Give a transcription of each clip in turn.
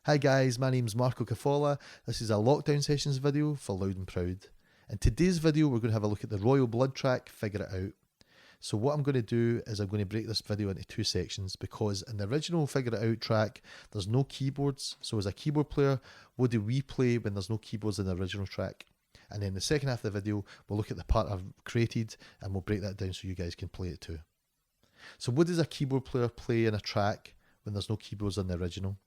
Hi guys, my name's Marco Cafolla. This is a lockdown sessions video for Loud and Proud. In today's video we're going to have a look at the Royal Blood track, Figure It Out. So what I'm going to do is I'm going to break this video into two sections because in the original Figure It Out track there's no keyboards. So as a keyboard player, what do we play when there's no keyboards in the original track? And then the second half of the video we'll look at the part I've created and we'll break that down so you guys can play it too. So what does a keyboard player play in a track when there's no keyboards in the original?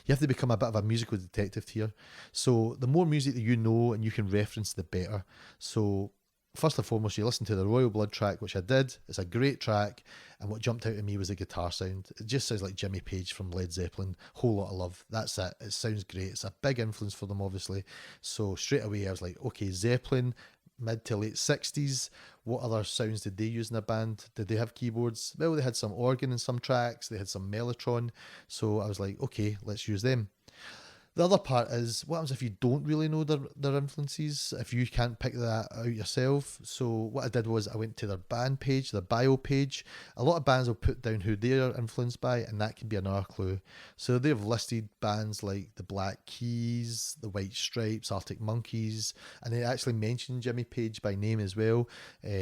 You have to become a bit of a musical detective here. So the more music that you know and you can reference, the better. So first and foremost, you listen to the Royal Blood track, which I did. It's a great track. And what jumped out at me was the guitar sound. It just sounds like Jimmy Page from Led Zeppelin. Whole lot of love. That's it. It sounds great. It's a big influence for them, obviously. So straight away, I was like, okay, Zeppelin, mid to late 60s. What other sounds did they use in their band? Did they have keyboards? Well, they had some organ in some tracks. They had some Mellotron. So I was like, okay, let's use them. The other part is, what happens if you don't really know their influences, if you can't pick that out yourself? So what I did was I went to their band page, their bio page. A lot of bands will put down who they're influenced by, and that can be another clue. So they've listed bands like the Black Keys, the White Stripes, Arctic Monkeys, and they actually mentioned Jimmy Page by name as well.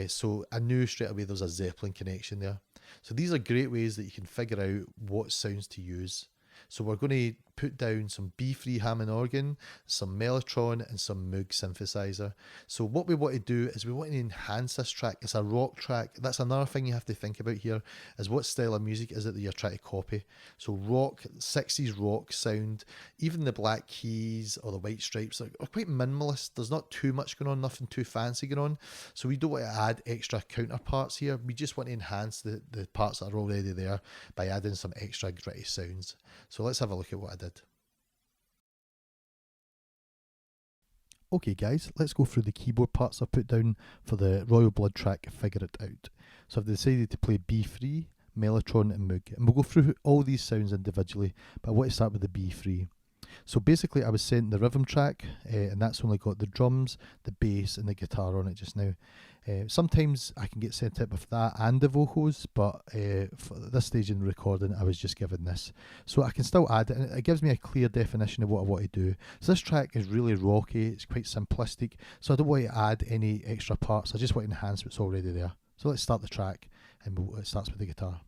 So I knew straight away there was a Zeppelin connection there. So these are great ways that you can figure out what sounds to use. So we're going to put down some B3 Hammond organ, some Mellotron and some Moog synthesizer. So what we want to do is we want to enhance this track. It's a rock track. That's another thing you have to think about here, is what style of music is it that you're trying to copy. So rock, 60s rock sound, even the Black Keys or the White Stripes are quite minimalist. There's not too much going on, nothing too fancy going on. So we don't want to add extra counterparts here. We just want to enhance the parts that are already there by adding some extra gritty sounds. So let's have a look at what I did. Okay guys, let's go through the keyboard parts I've put down for the Royal Blood track, Figure It Out. So I've decided to play B3, Mellotron and Moog, and we'll go through all these sounds individually, but I want to start with the B3. So basically I was sent the rhythm track, and that's only got the drums, the bass and the guitar on it just now. Sometimes I can get sent it with that and the vocals, but for this stage in the recording I was just given this. So I can still add it, and it gives me a clear definition of what I want to do. So this track is really rocky, it's quite simplistic, so I don't want to add any extra parts, I just want to enhance what's already there. So let's start the track, and it starts with the guitar.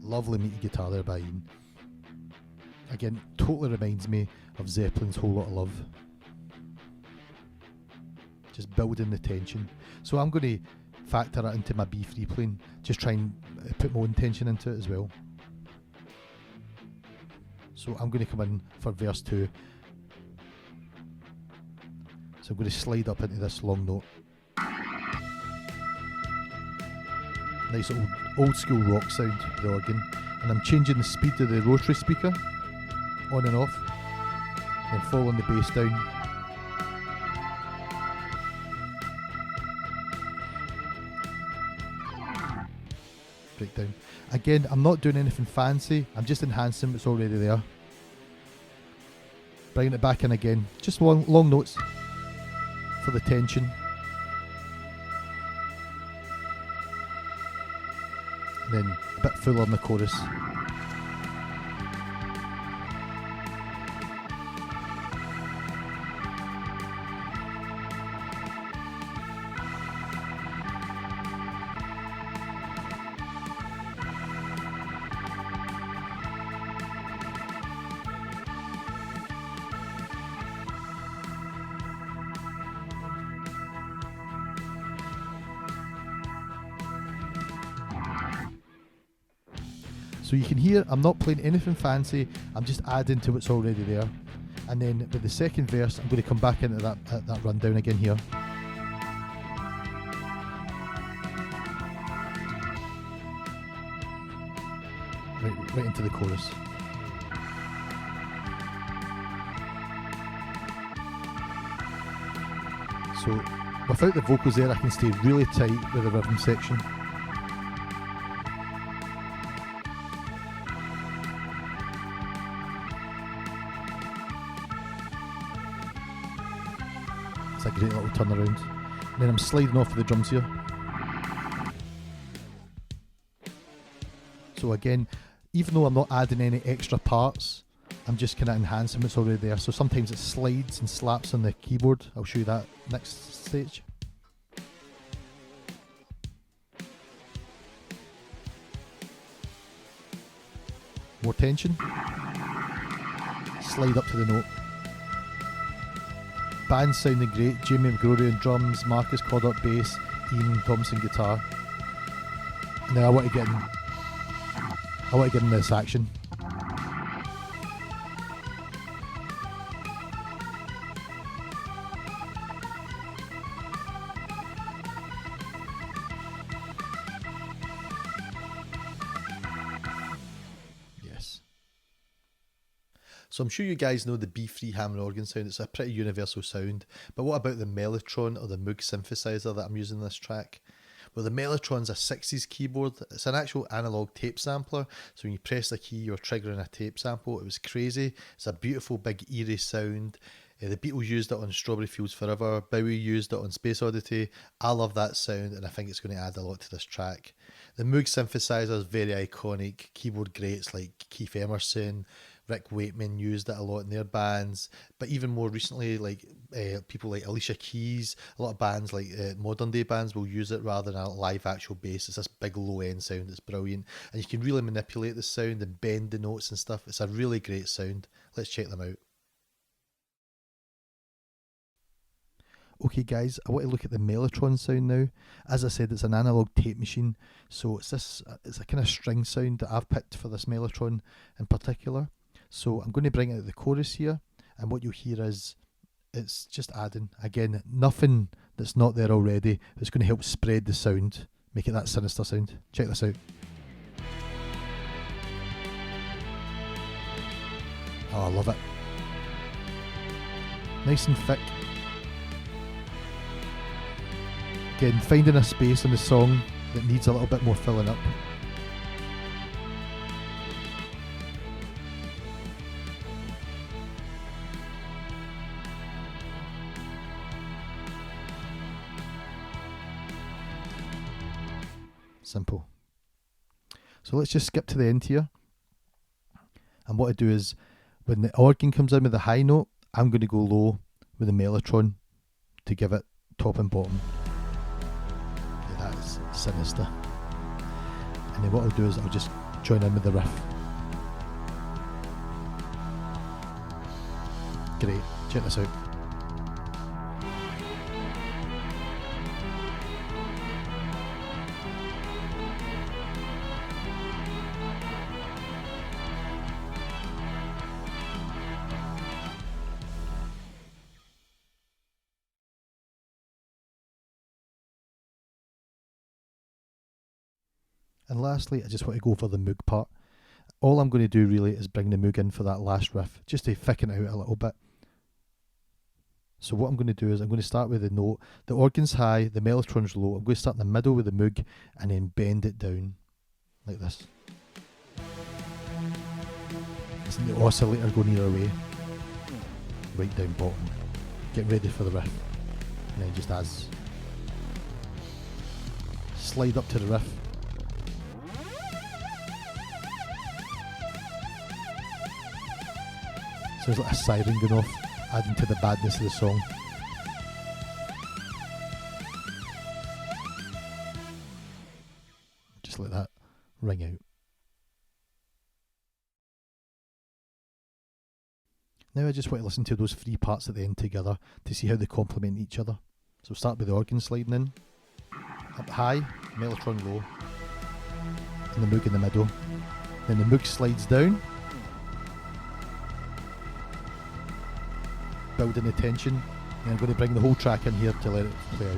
Lovely meaty guitar there by Ian. Again, totally reminds me of Zeppelin's Whole Lot of Love. Just building the tension. So I'm going to factor that into my B3 playing, just try and put my own tension into it as well. So I'm going to come in for verse 2. So I'm going to slide up into this long note. Nice old school rock sound with the organ, and I'm changing the speed of the rotary speaker on and off, then following the bass down. Breakdown. Again, I'm not doing anything fancy, I'm just enhancing what's already there. Bringing it back in again, just long notes for the tension. And then a bit fuller in the chorus. So you can hear I'm not playing anything fancy, I'm just adding to what's already there. And then with the second verse I'm going to come back into that rundown again here. Right into the chorus. So without the vocals there I can stay really tight with the rhythm section. A great little turnaround. And then I'm sliding off of the drums here. So again, even though I'm not adding any extra parts, I'm just kind of enhancing what's already there. So sometimes it slides and slaps on the keyboard. I'll show you that next stage. More tension. Slide up to the note. Band sounding great. Jamie McGrory on drums, Marcus Coddock bass, Ian Thompson guitar. And now I want to get in this action. Yes. So I'm sure you guys know the B3 Hammond organ sound. It's a pretty universal sound. But what about the Mellotron or the Moog synthesizer that I'm using in this track? Well, the Mellotron's a 60s keyboard. It's an actual analog tape sampler. So when you press the key, you're triggering a tape sample. It was crazy. It's a beautiful, big, eerie sound. The Beatles used it on Strawberry Fields Forever. Bowie used it on Space Oddity. I love that sound, and I think it's going to add a lot to this track. The Moog synthesizer is very iconic. Keyboard greats like Keith Emerson, Rick Wakeman used it a lot in their bands, but even more recently, like people like Alicia Keys, a lot of bands like modern day bands will use it rather than a live actual bass. It's this big low end sound that's brilliant, and you can really manipulate the sound and bend the notes and stuff. It's a really great sound. Let's check them out. Okay guys, I want to look at the Mellotron sound now. As I said, it's an analog tape machine, so it's a kind of string sound that I've picked for this Mellotron in particular. So I'm going to bring out the chorus here, and what you'll hear is it's just adding, again, nothing that's not there already. It's going to help spread the sound, make it that sinister sound. Check this out. Oh, I love it. Nice and thick. Again, finding a space in the song that needs a little bit more filling up. Simple. So let's just skip to the end here. And what I do is, when the organ comes in with the high note, I'm going to go low with the Mellotron to give it top and bottom. Yeah, that's sinister. And then what I'll do is I'll just join in with the riff. Great, check this out. And lastly, I just want to go for the Moog part. All I'm going to do really is bring the Moog in for that last riff, just to thicken it out a little bit. So what I'm going to do is I'm going to start with the note. The organ's high, the Mellotron's low. I'm going to start in the middle with the Moog and then bend it down like this. Isn't the oscillator going either way? Right down bottom. Get ready for the riff. And then just as. Slide up to the riff. So there's like a siren going off, adding to the badness of the song. Just let that ring out. Now I just want to listen to those three parts at the end together to see how they complement each other. So we'll start with the organ sliding in. Up high, Mellotron low, and the Moog in the middle. Then the Moog slides down, building the tension, and I'm going to bring the whole track in here to let it play out.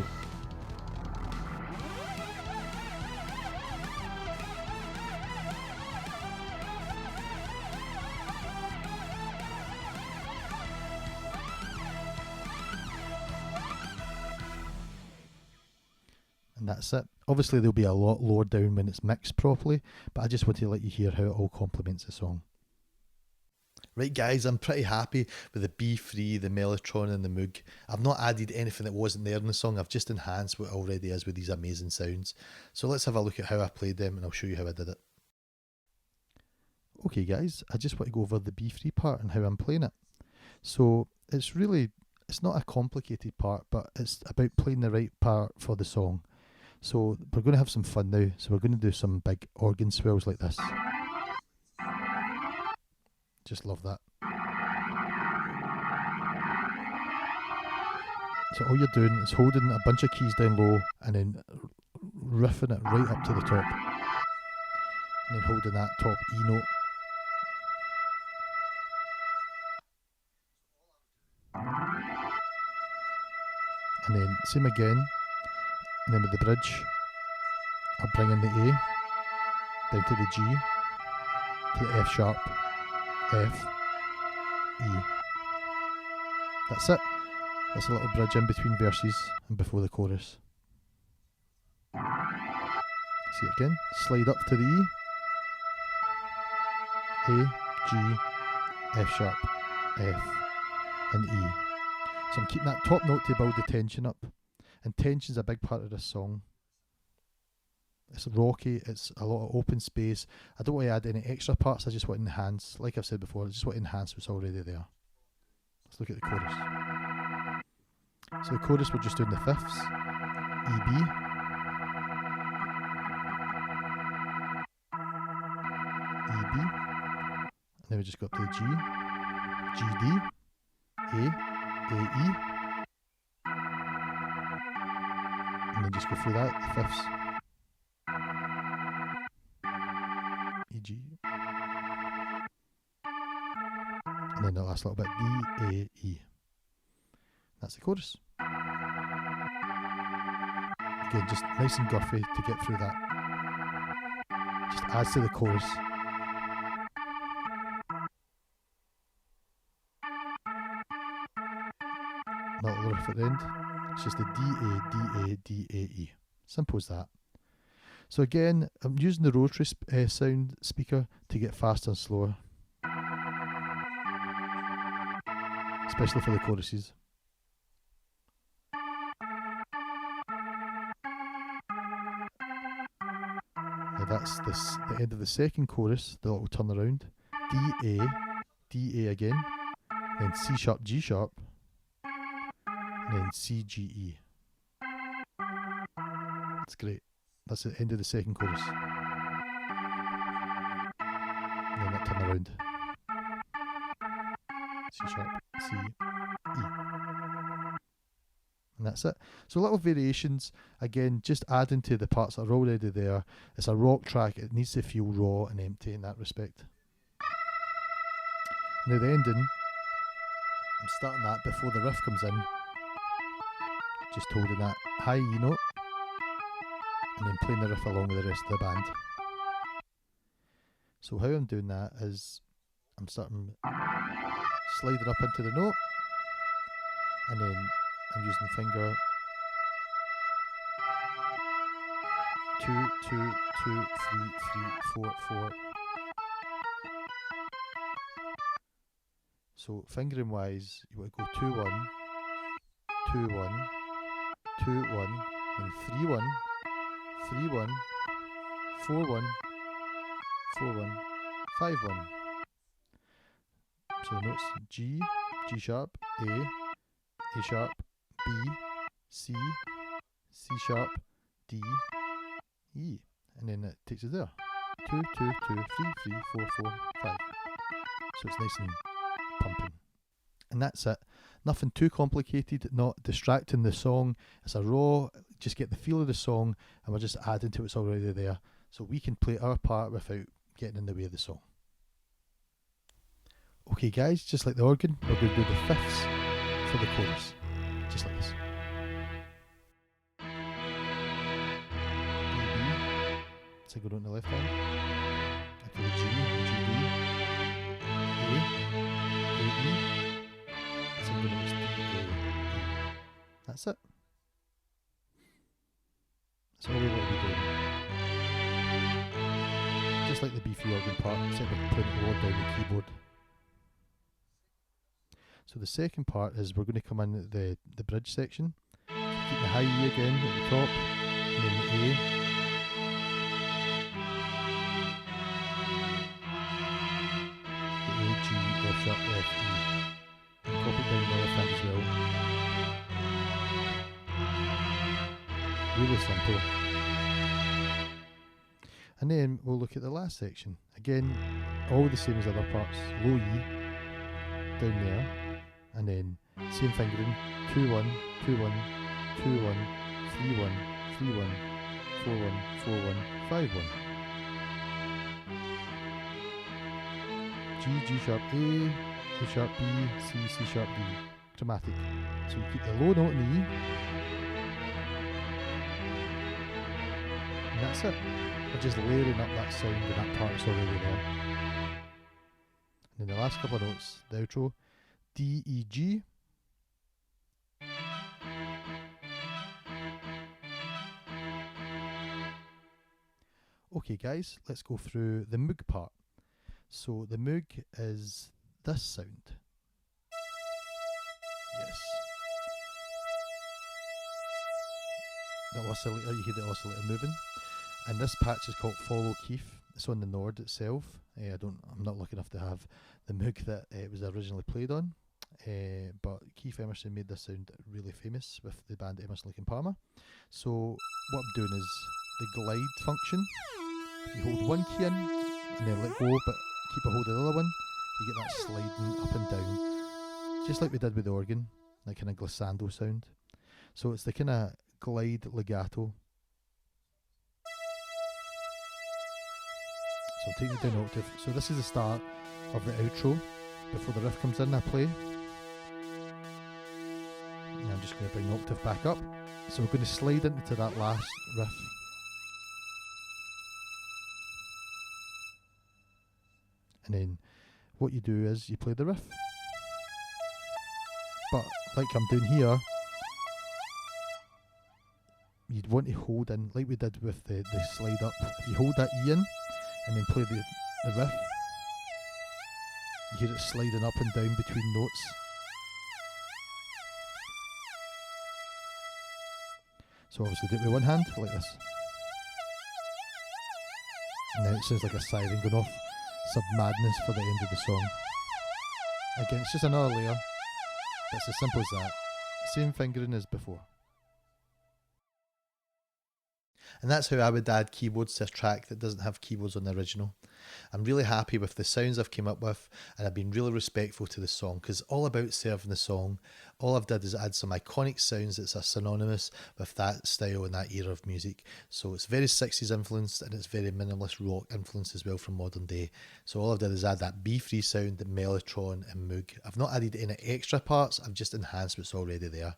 And that's it. Obviously there'll be a lot lower down when it's mixed properly, but I just want to let you hear how it all complements the song. Right guys, I'm pretty happy with the B3, the Mellotron and the Moog. I've not added anything that wasn't there in the song, I've just enhanced what already is with these amazing sounds. So let's have a look at how I played them and I'll show you how I did it. Okay guys, I just want to go over the B3 part and how I'm playing it. So it's not a complicated part, but it's about playing the right part for the song. So we're going to have some fun now. So we're going to do some big organ swells like this. Just love that. So all you're doing is holding a bunch of keys down low and then riffing it right up to the top. And then holding that top E note. And then same again. And then with the bridge, I'll bring in the A, down to the G, to the F sharp, F, E. That's it. That's a little bridge in between verses and before the chorus. See it again. Slide up to the E, A, G, F sharp, F, and E. So I'm keeping that top note to build the tension up. And tension's a big part of this song. It's rocky, it's a lot of open space. I don't want to add any extra parts, I just want to enhance. Like I've said before, I just want to enhance what's already there. Let's look at the chorus. So the chorus, we're just doing the fifths. E, B. E, B. And then we just go up to the G. G, D. A, E. And then just go through that, the fifths. E, G. And then the last little bit, D, A, E. That's the chorus. Again, just nice and girthy to get through that. Just adds to the chorus. Not the riff at the end. It's just a D, A, D, A, D, A, E. Simple as that. So again, I'm using the rotary sound speaker to get faster and slower. Especially for the choruses. Now that's the end of the second chorus, the little turn around. D, A, D, A again. Then C sharp, G sharp. And then C, G, E. That's great. That's the end of the second chorus. And then that turn around. C sharp, C, E. And that's it. So little variations, again, just adding to the parts that are already there. It's a rock track, it needs to feel raw and empty in that respect. Now the ending, I'm starting that before the riff comes in. Just holding that high E note. And then playing the riff along with the rest of the band. So how I'm doing that is I'm starting sliding up into the note, and then I'm using finger 2, 2, 2, 3, 3, 4, 4. So fingering wise, you want to go 2, 1, 2, 1, 2, 1, and 3, 1, 3, 1, 4, 1, 4, 1, 5, 1. So the notes G, G sharp, A sharp, B, C, C sharp, D, E. And then it takes us there. 2, 2, 2, 3, 3, 4, 4, 5. So it's nice and pumping. And that's it. Nothing too complicated, not distracting the song. It's a raw, just get the feel of the song, and we're just adding to what's already there. So we can play our part without getting in the way of the song. Okay guys, just like the organ, we're going to do the fifths for the chorus. Just like this. E, B. Single note on the left hand. Into the G, G, D. A, E. Single note is D, A, E. That's it. That's all we want to be doing. Just like the B3 organ part, except we're putting it lower down the keyboard. So the second part is we're going to come in at the bridge section. Keep the high E again at the top, and then the A. F sharp, F, E. And copy it down the left hand as well. Really simple. And then we'll look at the last section. Again, all the same as other parts. Low E, down there, and then same fingering, 2 1, 2 1, 2 1, 3 1, 3 1, 4 1, 4 1, 5 1. G, G sharp A, A sharp B, C, C sharp D. Chromatic. So you keep the low note in the E. And that's it. We're just layering up that sound and that part's already there. And then the last couple of notes, the outro, D, E, G. Okay guys, let's go through the Moog part. So the Moog is this sound. Yes. The oscillator, you hear the oscillator moving. And this patch is called Follow Keith. It's on the Nord itself. I'm not lucky enough to have the Moog that it was originally played on. But Keith Emerson made this sound really famous with the band Emerson, Lake and Palmer. So what I'm doing is the glide function. If you hold one key in and then let go, but keep a hold of the other one, you get that sliding up and down, just like we did with the organ, that kind of glissando sound. So it's the kind of glide legato. So I'm taking it down an octave. So this is the start of the outro. Before the riff comes in, I play. And I'm just going to bring the octave back up. So we're going to slide into that last riff. And then what you do is you play the riff. But like I'm doing here, you'd want to hold in, like we did with the slide up. If you hold that E in and then play the riff, you hear it sliding up and down between notes. So obviously do it with one hand, like this. And now it sounds like a siren going off. Some madness for the end of the song. Again, it's just another layer. It's as simple as that. Same fingering as before. And that's how I would add keyboards to a track that doesn't have keyboards on the original. I'm really happy with the sounds I've came up with, and I've been really respectful to the song, because all about serving the song. All I've did is add some iconic sounds that are synonymous with that style and that era of music. So it's very 60s influenced, and it's very minimalist rock influenced as well from modern day. So all I've did is add that B3 sound, the Mellotron and Moog. I've not added any extra parts, I've just enhanced what's already there.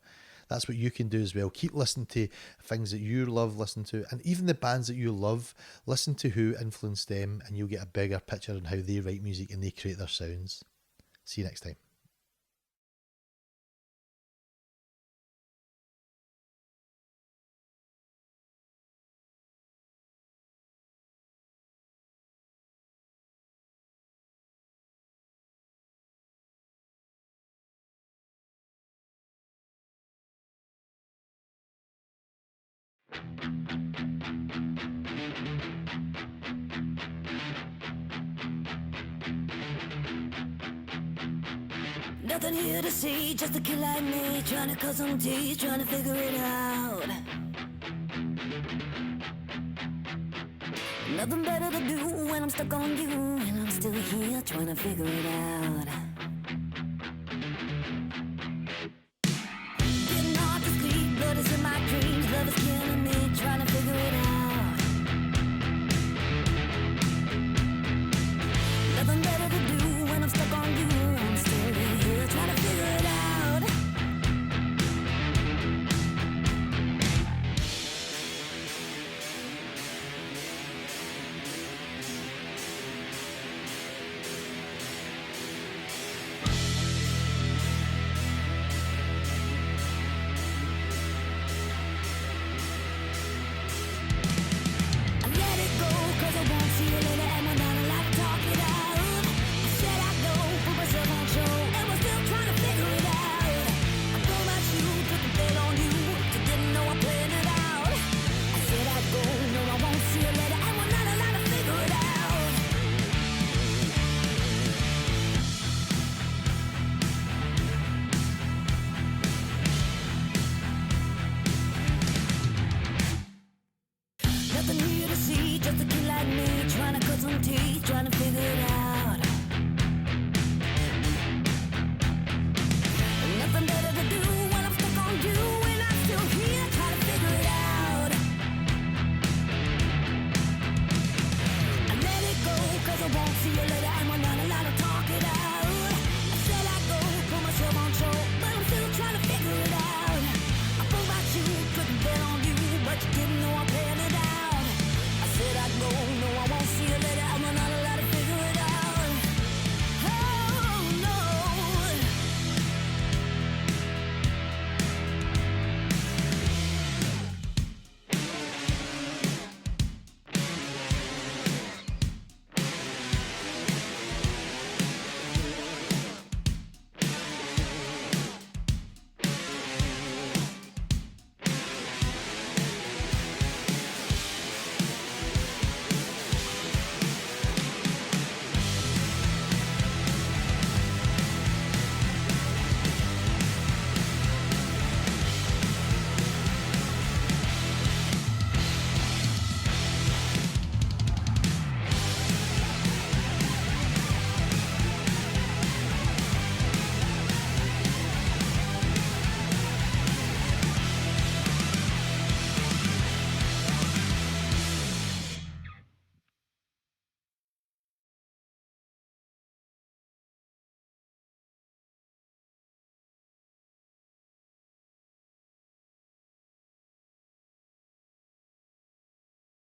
That's what you can do as well. Keep listening to things that you love listening to, and even the bands that you love, listen to who influenced them, and you'll get a bigger picture on how they write music and they create their sounds. See you next time. Nothing here to see, just a kid like me, trying to cut some teeth, trying to figure it out. Nothing better to do when I'm stuck on you, and I'm still here trying to figure it out.